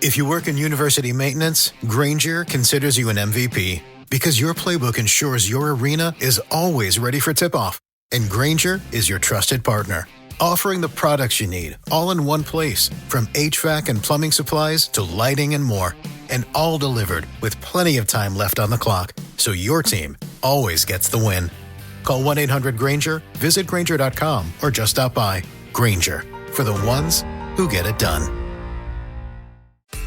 If you work in university maintenance, Granger considers you an MVP because your playbook ensures your arena is always ready for tip-off. And Granger is your trusted partner, offering the products you need all in one place, from HVAC and plumbing supplies to lighting and more. And all delivered with plenty of time left on the clock, so your team always gets the win. Call 1-800-GRANGER, visit Granger.com, or just stop by. Granger, for the ones who get it done.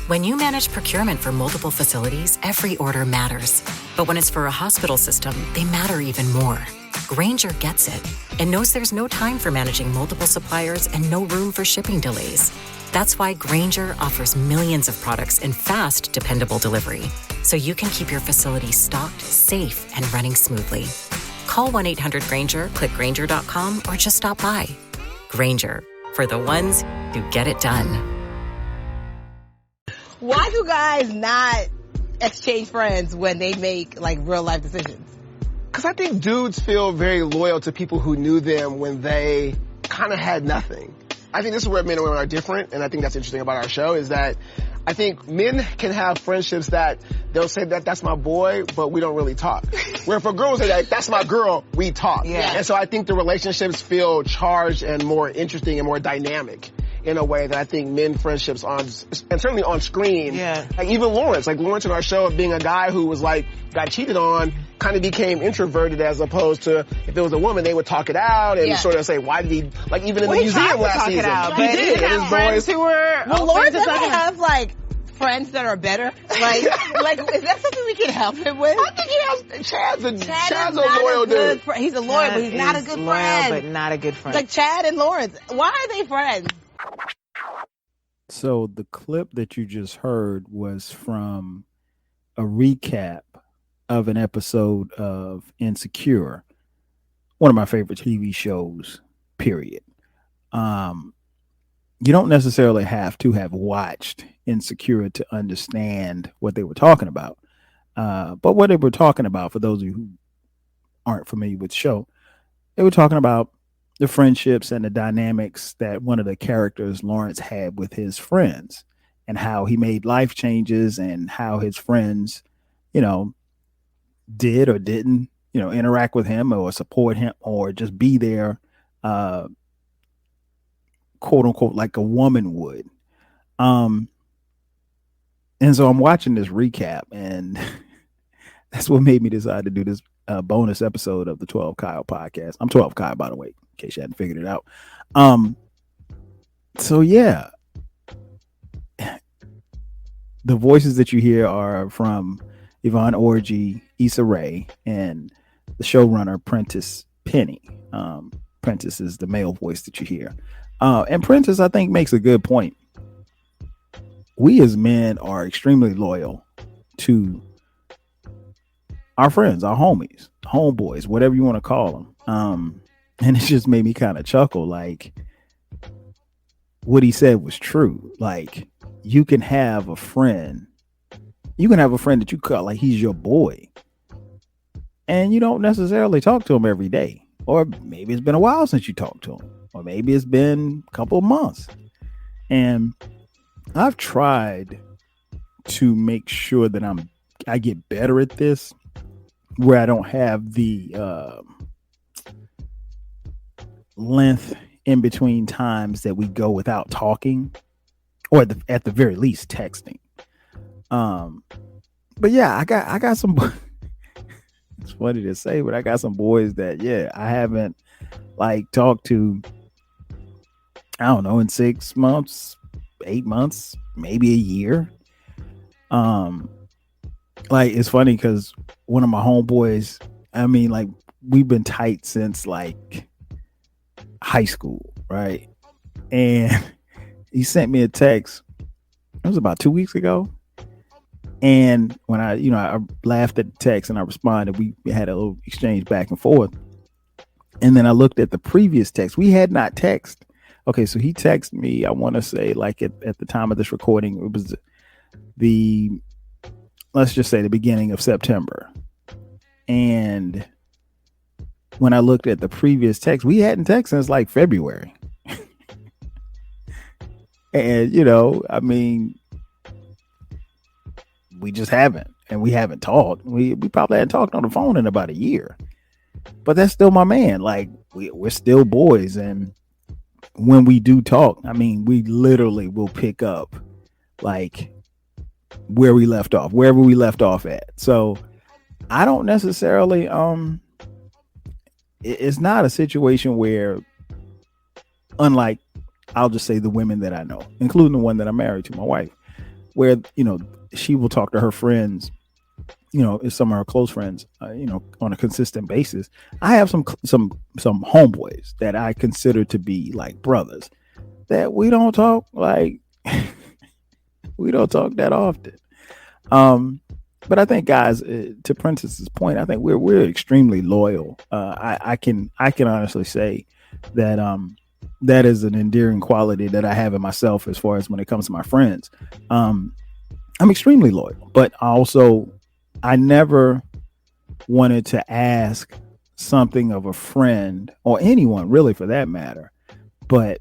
When you manage procurement for multiple facilities, every order matters. But when it's for a hospital system, they matter even more. Grainger gets it and knows there's no time for managing multiple suppliers and no room for shipping delays. That's why Grainger offers millions of products in fast, dependable delivery, so you can keep your facility stocked, safe, and running smoothly. Call 1-800-GRAINGER, click Grainger.com, or just stop by. Grainger, for the ones who get it done. Why do guys not exchange friends when they make like real life decisions? Because I think dudes feel very loyal to people who knew them when they kind of had nothing. I think this is where men and women are different, and I think that's interesting about our show is that I think men can have friendships that they'll say that that's my boy, but we don't really talk. Where if a girl will say that that's my girl, we talk. Yeah. And so I think the relationships feel charged and more interesting and more dynamic in a way that I think men friendships on, and certainly on screen. Yeah. Like even Lawrence in our show of being a guy who was like, got cheated on, kind of became introverted as opposed to if it was a woman, they would talk it out and sort of say, why did he, like even in the museum last season. He did. And his boys who were, well, Lawrence doesn't have like friends that are better. Like, is that something we can help him with? I think he has, Chad's a loyal dude. He's a loyal, but he's not a good friend. But not a good friend. Like Chad and Lawrence, why are they friends? So the clip that you just heard was from a recap of an episode of Insecure, one of my favorite TV shows, period. You don't necessarily have to have watched Insecure to understand what they were talking about. But what they were talking about, for those of you who aren't familiar with the show, they were talking about the friendships and the dynamics that one of the characters, Lawrence, had with his friends and how he made life changes and how his friends, did or didn't, interact with him or support him or just be there, quote unquote, like a woman would. And so I'm watching this recap, and that's what made me decide to do this bonus episode of the 12 Kyle podcast. I'm 12 Kyle, by the way, in case you hadn't figured it out. So yeah, the voices that you hear are from Yvonne Orji, Issa Rae, and the showrunner Prentice Penny. Prentice is the male voice that you hear. And Prentice, I think, makes a good point. We as men are extremely loyal to our friends, our homies, homeboys, whatever you want to call them. And it just made me kind of chuckle. Like, what he said was true. Like, you can have a friend that you call like he's your boy, and you don't necessarily talk to him every day, or maybe it's been a while since you talked to him, or maybe it's been a couple of months. And I've tried to make sure that I get better at this, where I don't have the length in between times that we go without talking, or at the very least texting. But yeah, I got some. It's funny to say, but I got some boys that I haven't like talked to. I don't know, in 6 months, 8 months, maybe a year. Like, it's funny because one of my homeboys, I mean, like, we've been tight since like high school, right? And he sent me a text. It was about 2 weeks ago. And when I laughed at the text and I responded, we had a little exchange back and forth. And then I looked at the previous text. We had not texted. Okay, so he texted me, I want to say, like at the time of this recording, it was let's just say the beginning of September. And when I looked at the previous text, we hadn't texted since like February. And, I mean, we just haven't, and we haven't talked. We probably hadn't talked on the phone in about a year, but that's still my man. Like we're still boys, and when we do talk, I mean, we literally will pick up like wherever we left off at. So I don't necessarily it's not a situation where, unlike, I'll just say the women that I know, including the one that I'm married to, my wife, where, you know, she will talk to her friends, you know, some of her close friends, you know, on a consistent basis. I have some homeboys that I consider to be like brothers that we don't talk like we don't talk that often. But I think, guys, to Princess's point, I think we're extremely loyal. I can honestly say that that is an endearing quality that I have in myself as far as when it comes to my friends. I'm extremely loyal, but I never wanted to ask something of a friend or anyone really for that matter, but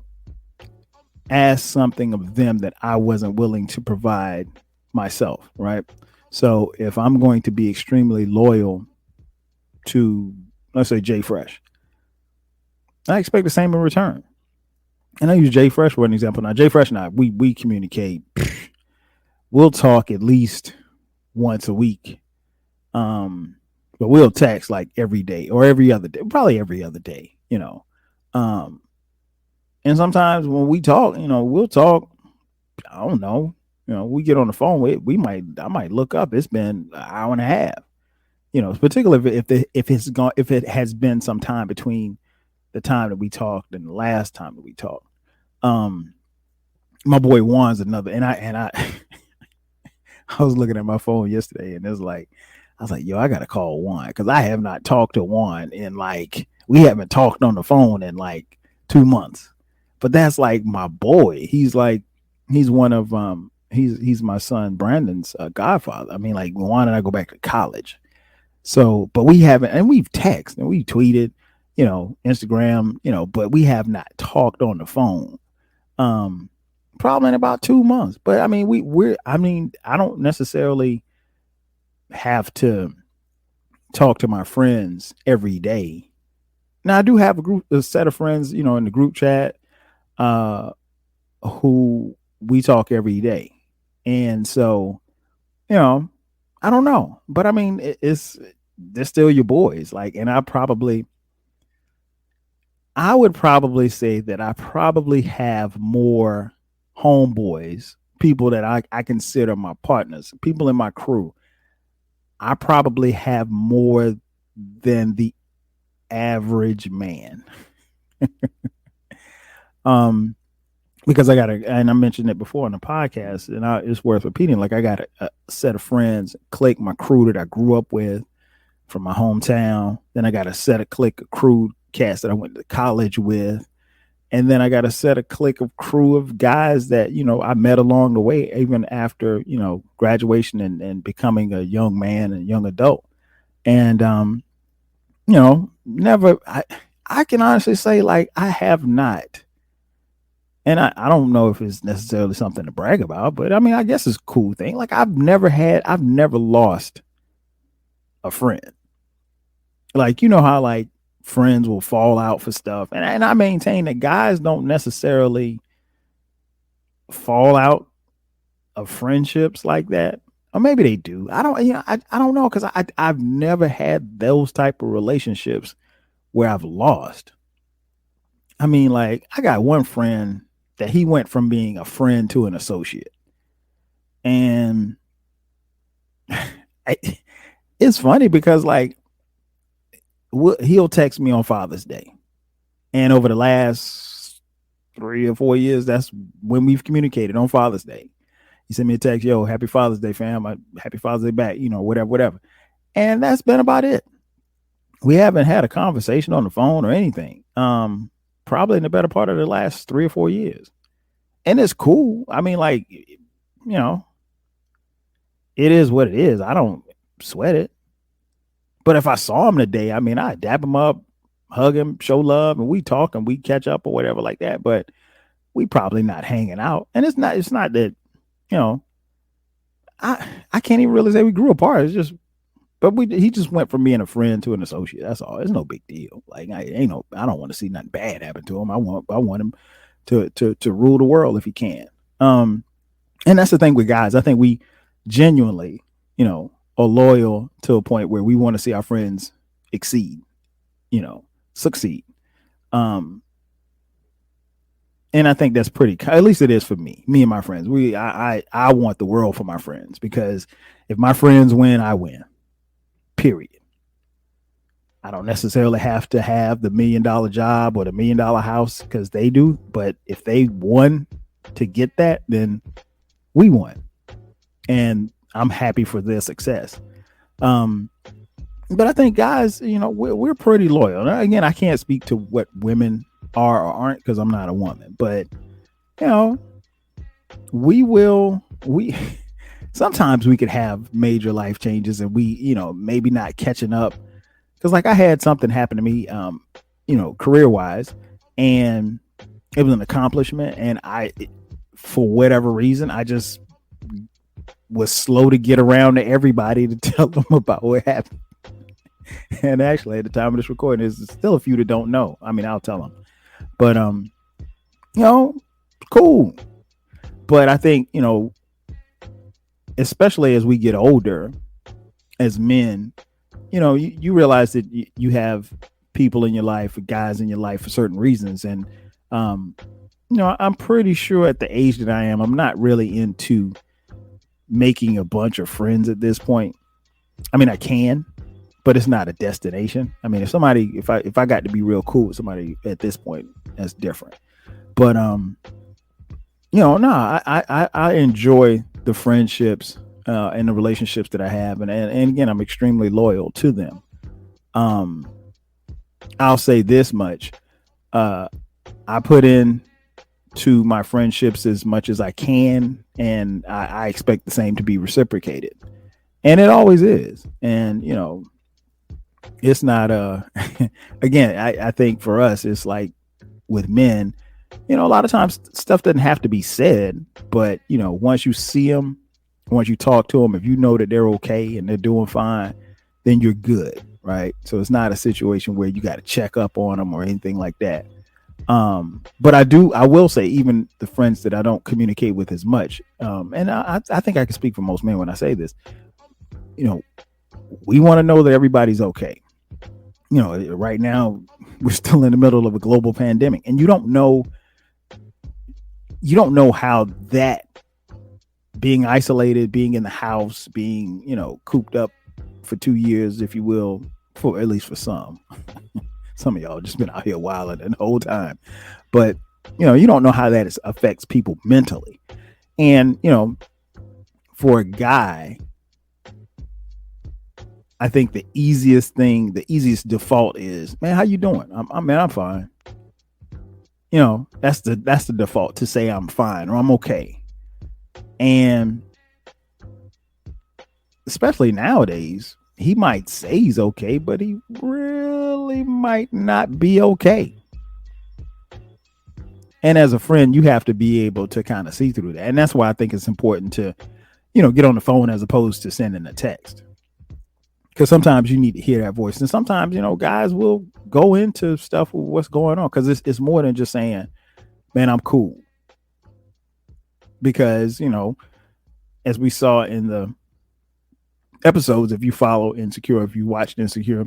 ask something of them that I wasn't willing to provide myself, right? So if I'm going to be extremely loyal to, let's say, Jay Fresh, I expect the same in return. And I use Jay Fresh for an example. Now, Jay Fresh and I, we communicate. We'll talk at least once a week. But we'll text like every day or every other day, probably every other day, you know. And sometimes when we talk, you know, we'll talk, I don't know, you know, we get on the phone, I might look up, it's been an hour and a half, you know, particularly if it has been some time between the time that we talked and the last time that we talked. My boy Juan's another, and I I was looking at my phone yesterday, and I was like, yo, I gotta call Juan, because I have not talked to Juan in we haven't talked on the phone in like 2 months. But that's like my boy. He's one of he's my son Brandon's godfather. I mean, like, Juan and I go back to college. So, but we haven't, and we've texted and we've tweeted, you know, Instagram, you know, but we have not talked on the phone. Probably in about 2 months. But I mean, I don't necessarily have to talk to my friends every day. Now, I do have a set of friends, you know, in the group chat, who we talk every day. And so, you know, I don't know, but I mean, they're still your boys. Like, and I would probably say that I probably have more homeboys, people that I consider my partners, people in my crew. I probably have more than the average man. Because and I mentioned it before on the podcast, and it's worth repeating. Like, I got a set of friends, clique, my crew that I grew up with from my hometown. Then I got a set of clique, a crew cast that I went to college with. And then I got a set of clique of crew of guys that, you know, I met along the way, even after, you know, graduation and becoming a young man and young adult. And, you know, I can honestly say, like, I have not. And I don't know if it's necessarily something to brag about, but I mean, I guess it's a cool thing. Like, I've never lost a friend. Like, you know how, like, friends will fall out for stuff. And I maintain that guys don't necessarily fall out of friendships like that. Or maybe they do. I don't know, because I've never had those type of relationships where I've lost. I mean, like, I got one friend that he went from being a friend to an associate. And it's funny because, like, he'll text me on Father's Day. And over the last 3 or 4 years, that's when we've communicated, on Father's Day. He sent me a text, yo, happy Father's Day, fam. Happy Father's Day back, you know, whatever. And that's been about it. We haven't had a conversation on the phone or anything. Probably in the better part of the last 3 or 4 years. And it's cool. I mean, like, you know, it is what it is. I don't sweat it. But if I saw him today, I mean, I'd dap him up, hug him, show love, and we talk and we catch up or whatever like that. But we probably not hanging out. And it's not that, you know, I can't even really say we grew apart. It's just, but he just went from being a friend to an associate. That's all. It's no big deal. Like I don't want to see nothing bad happen to him. I want him to rule the world if he can. And that's the thing with guys. I think we genuinely, are loyal to a point where we want to see our friends succeed. And I think that's at least it is for me and my friends. I want the world for my friends, because if my friends win, I win, period. I don't necessarily have to have the $1 million job or the $1 million house because they do. But if they won to get that, then we won. And I'm happy for their success. But I think guys, we're pretty loyal. Now, again, I can't speak to what women are or aren't because I'm not a woman. But, we sometimes we could have major life changes and we, maybe not catching up. Because like I had something happen to me, career wise, and it was an accomplishment. And for whatever reason, I just was slow to get around to everybody to tell them about what happened. And actually, at the time of this recording, there's still a few that don't know. I mean, I'll tell them. But, cool. But I think, especially as we get older as men, you realize that you have people in your life, guys in your life for certain reasons. And, I'm pretty sure at the age that I am, I'm not really into making a bunch of friends at this point. I mean, I can, but it's not a destination. I mean, if I got to be real cool with somebody at this point, that's different. But, I enjoy the friendships and the relationships that I have. And again, I'm extremely loyal to them. I'll say this much. I put in to my friendships as much as I can, and I expect the same to be reciprocated. And it always is. And, it's not again, I think for us, it's like with men, a lot of times stuff doesn't have to be said, but once you see them, once you talk to them, if you know that they're okay and they're doing fine, then you're good, right? So it's not a situation where you got to check up on them or anything like that. But I will say, even the friends that I don't communicate with as much, and I think I can speak for most men when I say this, we want to know that everybody's okay. Right now we're still in the middle of a global pandemic, and you don't know how that being isolated, being in the house, being, cooped up for 2 years, if you will, for at least for some of y'all just been out here wilding the whole time, but you don't know how that affects people mentally. And, for a guy, I think the easiest default is, man, how you doing? I'm fine. That's the default, to say I'm fine or I'm okay. And especially nowadays, he might say he's okay, but he really might not be okay. And as a friend, you have to be able to kind of see through that. And that's why I think it's important to, get on the phone as opposed to sending a text. Because sometimes you need to hear that voice. And sometimes, guys will go into stuff with what's going on. Because it's more than just saying, man, I'm cool. Because, as we saw in the episodes, if you follow Insecure, if you watched Insecure,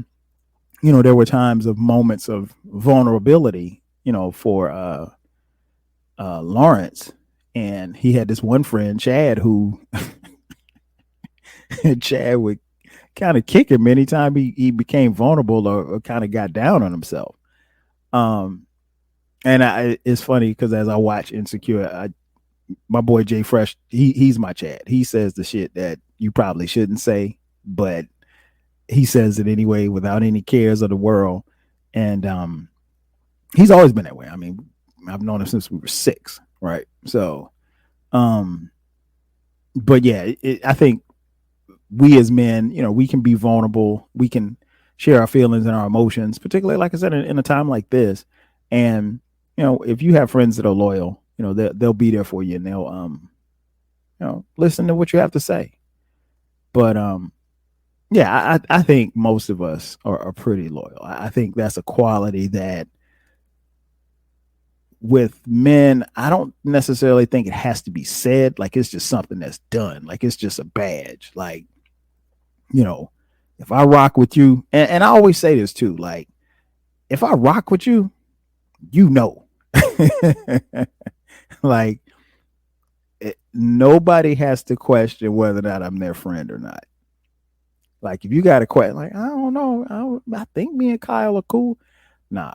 there were times of moments of vulnerability, for Lawrence. And he had this one friend, Chad, who Chad would kind of kick him anytime he became vulnerable or kind of got down on himself. And it's funny because as I watch Insecure, my boy Jay Fresh, he's my Chad. He says the shit that you probably shouldn't say, but he says it anyway without any cares of the world. And he's always been that way. I mean, I've known him since we were 6, right? So, but yeah, I think we as men, we can be vulnerable. We can share our feelings and our emotions, particularly, like I said, in a time like this. And, if you have friends that are loyal, they'll be there for you, and they'll, listen to what you have to say. But yeah, I think most of us are pretty loyal. I think that's a quality that with men, I don't necessarily think it has to be said. Like it's just something that's done. Like it's just a badge. Like, you know, if I rock with you, and I always say this too, like if I rock with you, you know, like nobody has to question whether or not I'm their friend or not. Like if you got a question, like I don't know, I think me and Kyle are cool. Nah,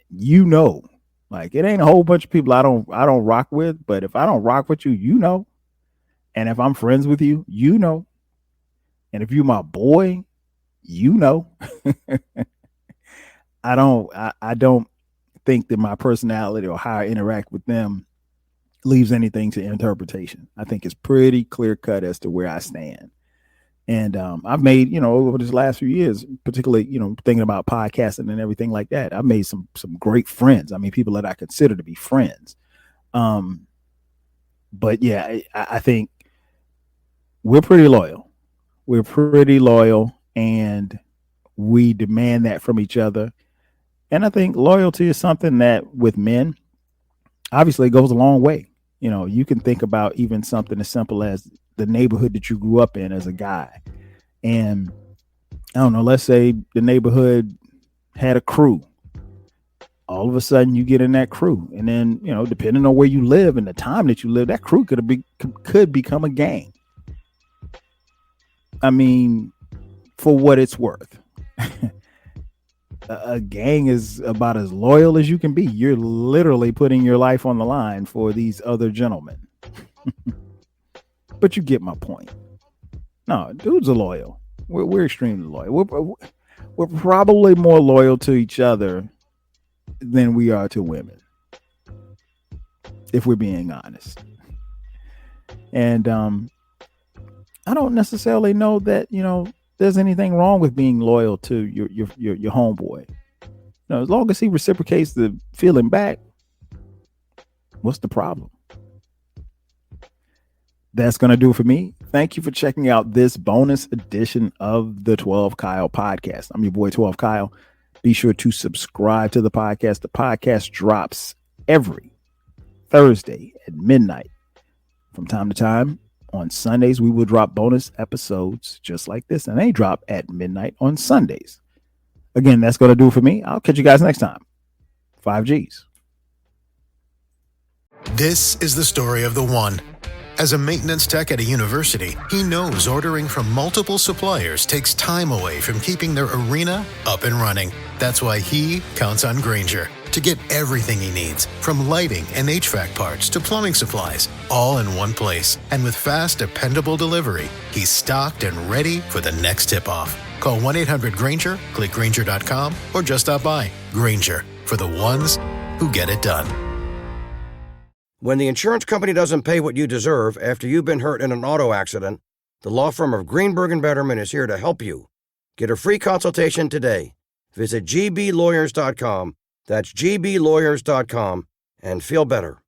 you know, like it ain't a whole bunch of people I don't rock with, but if I don't rock with you, you know, and if I'm friends with you, you know, and if you my boy, you know. I don't think that my personality or how I interact with them leaves anything to interpretation. I think it's pretty clear cut as to where I stand. And I've made, you know, over this last few years, particularly, you know, thinking about podcasting and everything like that, I've made some great friends. I mean, people that I consider to be friends. But yeah, I think we're pretty loyal. We're pretty loyal, and we demand that from each other. And I think loyalty is something that with men, obviously goes a long way. You know, you can think about even something as simple as the neighborhood that you grew up in as a guy. And I don't know, let's say the neighborhood had a crew. All of a sudden you get in that crew. And then, you know, depending on where you live and the time that you live, that crew could become a gang. I mean, for what it's worth. A gang is about as loyal as you can be. You're literally putting your life on the line for these other gentlemen. But you get my point. No, dudes are loyal. We're extremely loyal. We're probably more loyal to each other than we are to women, if we're being honest. And I don't necessarily know that, you know, there's anything wrong with being loyal to your homeboy. You know, as long as he reciprocates the feeling back, what's the problem? That's going to do it for me. Thank you for checking out this bonus edition of the 12 Kyle podcast. I'm your boy 12 Kyle. Be sure to subscribe to the podcast. The podcast drops every Thursday at midnight. From time to time, on Sundays, we will drop bonus episodes just like this, and they drop at midnight on Sundays. Again, that's going to do it for me. I'll catch you guys next time. 5Gs. This is the story of the one. As a maintenance tech at a university, he knows ordering from multiple suppliers takes time away from keeping their arena up and running. That's why he counts on Grainger to get everything he needs, from lighting and HVAC parts to plumbing supplies, all in one place. And with fast, dependable delivery, he's stocked and ready for the next tip-off. Call 1-800-GRAINGER, click Grainger.com, or just stop by. Grainger, for the ones who get it done. When the insurance company doesn't pay what you deserve after you've been hurt in an auto accident, the law firm of Greenberg & Betterman is here to help you. Get a free consultation today. Visit gblawyers.com. That's gblawyers.com, and feel better.